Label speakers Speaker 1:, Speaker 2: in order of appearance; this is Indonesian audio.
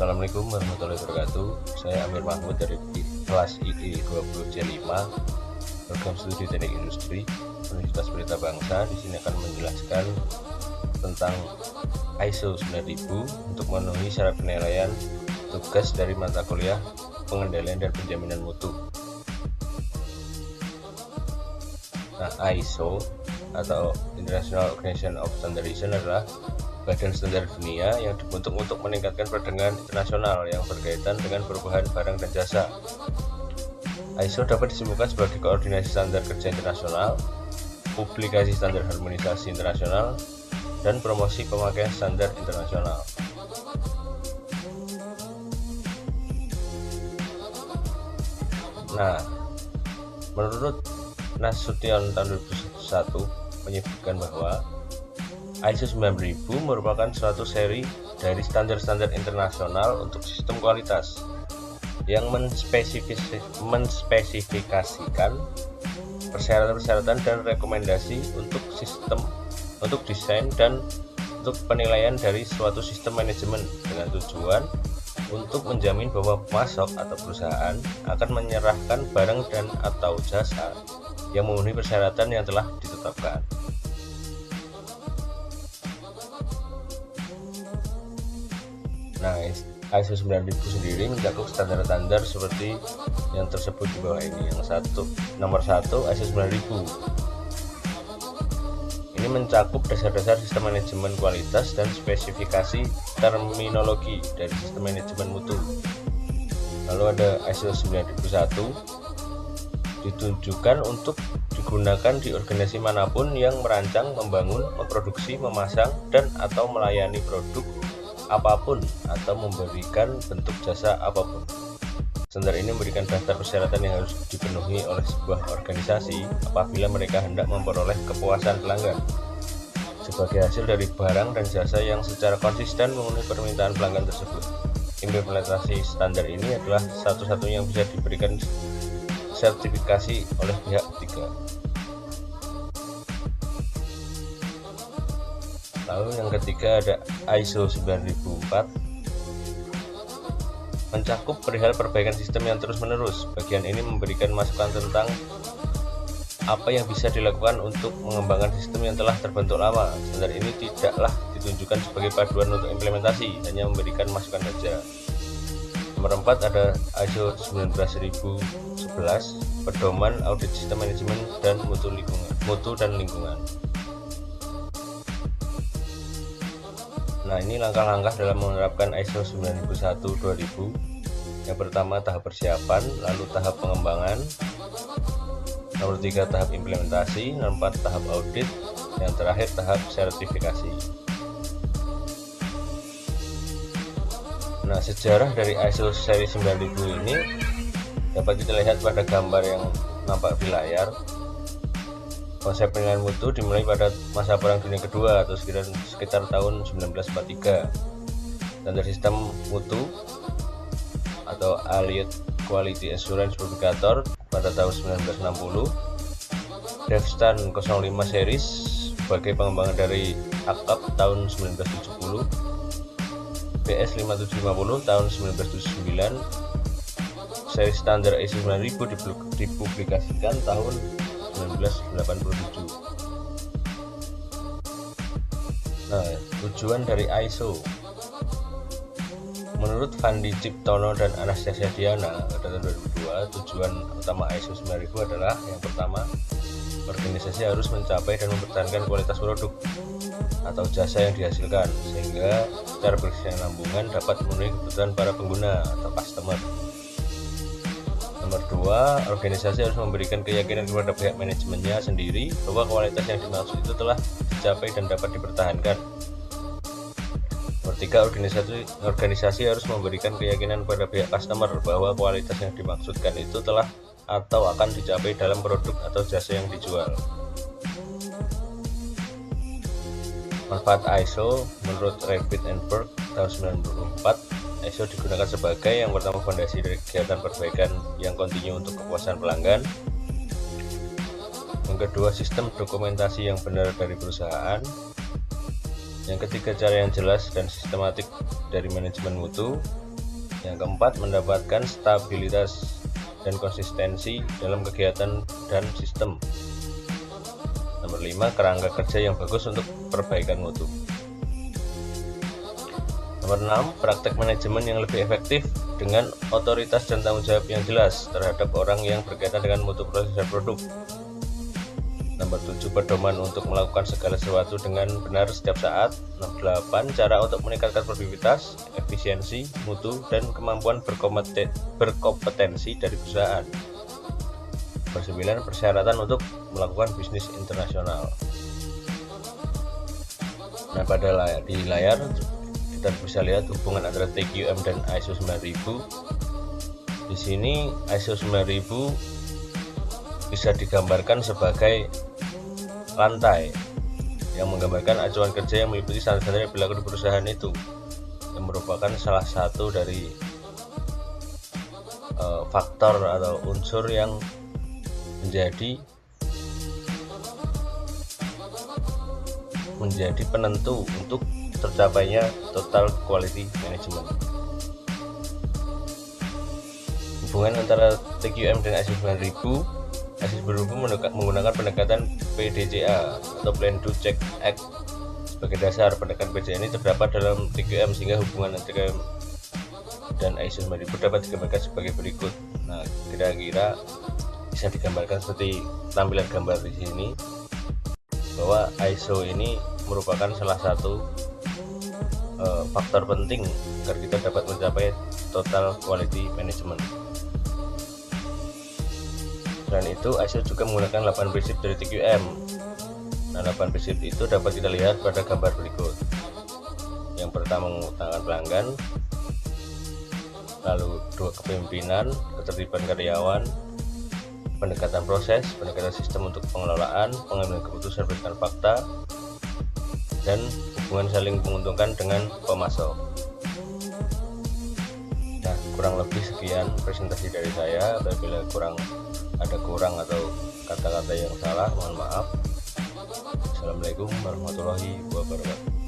Speaker 1: Assalamualaikum warahmatullahi wabarakatuh. Saya Amir Mahmud dari kelas IE 20C5 Program Studi Teknik Industri Universitas Pelita Bangsa. Di sini akan menjelaskan tentang ISO 9000 untuk memenuhi syarat penilaian tugas dari mata kuliah pengendalian dan penjaminan mutu. Nah, ISO atau International Organization of Standardization adalah badan standar dunia yang dibentuk untuk meningkatkan perdagangan internasional yang berkaitan dengan perubahan barang dan jasa. ISO dapat disimpulkan sebagai koordinasi standar kerja internasional, publikasi standar harmonisasi internasional, dan promosi pemakaian standar internasional. Nah, menurut Nasution tahun 2001 menyebutkan bahwa ISO 9000 merupakan suatu seri dari standar-standar internasional untuk sistem kualitas yang menspesifikasikan persyaratan-persyaratan dan rekomendasi untuk desain dan untuk penilaian dari suatu sistem manajemen dengan tujuan untuk menjamin bahwa pemasok atau perusahaan akan menyerahkan barang dan atau jasa yang memenuhi persyaratan yang telah ditetapkan. Nah, ISO 9000 sendiri mencakup standar-standar seperti yang tersebut di bawah ini. Nomor 1 ISO 9000. Ini mencakup dasar-dasar sistem manajemen kualitas dan spesifikasi terminologi dari sistem manajemen mutu. Lalu ada ISO 9001 ditujukan untuk digunakan di organisasi manapun yang merancang, membangun, memproduksi, memasang, dan atau melayani produk apapun atau memberikan bentuk jasa apapun. Standar ini memberikan daftar persyaratan yang harus dipenuhi oleh sebuah organisasi apabila mereka hendak memperoleh kepuasan pelanggan sebagai hasil dari barang dan jasa yang secara konsisten memenuhi permintaan pelanggan tersebut. Implementasi standar ini adalah satu-satunya yang bisa diberikan sertifikasi oleh pihak ketiga. Lalu yang ketiga ada ISO 9004 mencakup perihal perbaikan sistem yang terus-menerus. Bagian ini memberikan masukan tentang apa yang bisa dilakukan untuk mengembangkan sistem yang telah terbentuk lama. Standar ini tidaklah ditunjukkan sebagai paduan untuk implementasi, hanya memberikan masukan saja. Nomor 4 ada ISO 19011 pedoman audit sistem manajemen dan mutu dan lingkungan. Nah, ini langkah-langkah dalam menerapkan ISO 9001-2000. Yang pertama tahap persiapan, lalu tahap pengembangan, nomor 3 tahap implementasi, nomor 4 tahap audit, yang terakhir tahap sertifikasi. Nah, sejarah dari ISO seri 9000 ini dapat kita lihat pada gambar yang nampak di layar. Konsep penilaian mutu dimulai pada masa Perang Dunia Kedua atau sekitar tahun 1943. Standar sistem mutu atau Allied Quality Assurance Publicator pada tahun 1960. DEFSTAN 05 series sebagai pengembangan dari ACAP tahun 1970. BS 5750 tahun 1979. Seri standar ISO 9000 dipublikasikan tahun 1987. Nah, tujuan dari ISO menurut Fandi Ciptono dan Anastasia Diana pada tahun 2002, tujuan utama ISO 9000 adalah yang pertama, organisasi harus mencapai dan mempertahankan kualitas produk atau jasa yang dihasilkan sehingga secara berkesinambungan dapat memenuhi kebutuhan para pengguna atau customer. Nomor 2, organisasi harus memberikan keyakinan kepada pihak manajemennya sendiri bahwa kualitas yang dimaksud itu telah dicapai dan dapat dipertahankan. Nomor 3, organisasi harus memberikan keyakinan kepada pihak customer bahwa kualitas yang dimaksudkan itu telah atau akan dicapai dalam produk atau jasa yang dijual. Manfaat ISO menurut Rapid and Berg tahun 1994, ISO digunakan sebagai yang pertama fondasi dari kegiatan perbaikan yang kontinu untuk kepuasan pelanggan. Yang kedua, sistem dokumentasi yang benar dari perusahaan. Yang ketiga, cara yang jelas dan sistematik dari manajemen mutu. Yang keempat, mendapatkan stabilitas dan konsistensi dalam kegiatan dan sistem. Nomor 5, kerangka kerja yang bagus untuk perbaikan mutu. Nomor 6, praktek manajemen yang lebih efektif dengan otoritas dan tanggung jawab yang jelas terhadap orang yang berkaitan dengan mutu proses dan produk. Nomor 7, pedoman untuk melakukan segala sesuatu dengan benar setiap saat. Nomor 8, cara untuk meningkatkan produktivitas, efisiensi, mutu, dan kemampuan berkompetensi dari perusahaan. Nomor 9, persyaratan untuk melakukan bisnis internasional. Nah, di layar kita bisa lihat hubungan antara TQM dan ISO 9000. Di sini ISO 9000 bisa digambarkan sebagai lantai yang menggambarkan acuan kerja yang meliputi standar-standar yang berlaku di perusahaan itu, yang merupakan salah satu dari faktor atau unsur yang menjadi penentu untuk tercapainya total quality management. Hubungan antara TQM dan ISO 9000. ISO 9000 menggunakan pendekatan PDCA atau Plan Do Check Act sebagai dasar. Pendekatan PDCA ini terdapat dalam TQM, sehingga hubungan antara TQM dan ISO 9000 dapat digambarkan sebagai berikut. Nah, kira-kira bisa digambarkan seperti tampilan gambar di sini, bahwa ISO ini merupakan salah satu faktor penting agar kita dapat mencapai total quality management. Selain itu, ISO juga menggunakan 8 prinsip dari TQM. Nah, 8 prinsip itu dapat kita lihat pada gambar berikut. Yang pertama, mengutamakan pelanggan, lalu 2, kepemimpinan, ketertiban karyawan, pendekatan proses, pendekatan sistem untuk pengelolaan, pengambilan keputusan berdasarkan fakta, dan hubungan saling menguntungkan dengan pemasok. Nah, kurang lebih sekian presentasi dari saya. Apabila ada kurang atau kata-kata yang salah, mohon maaf. Assalamualaikum warahmatullahi wabarakatuh.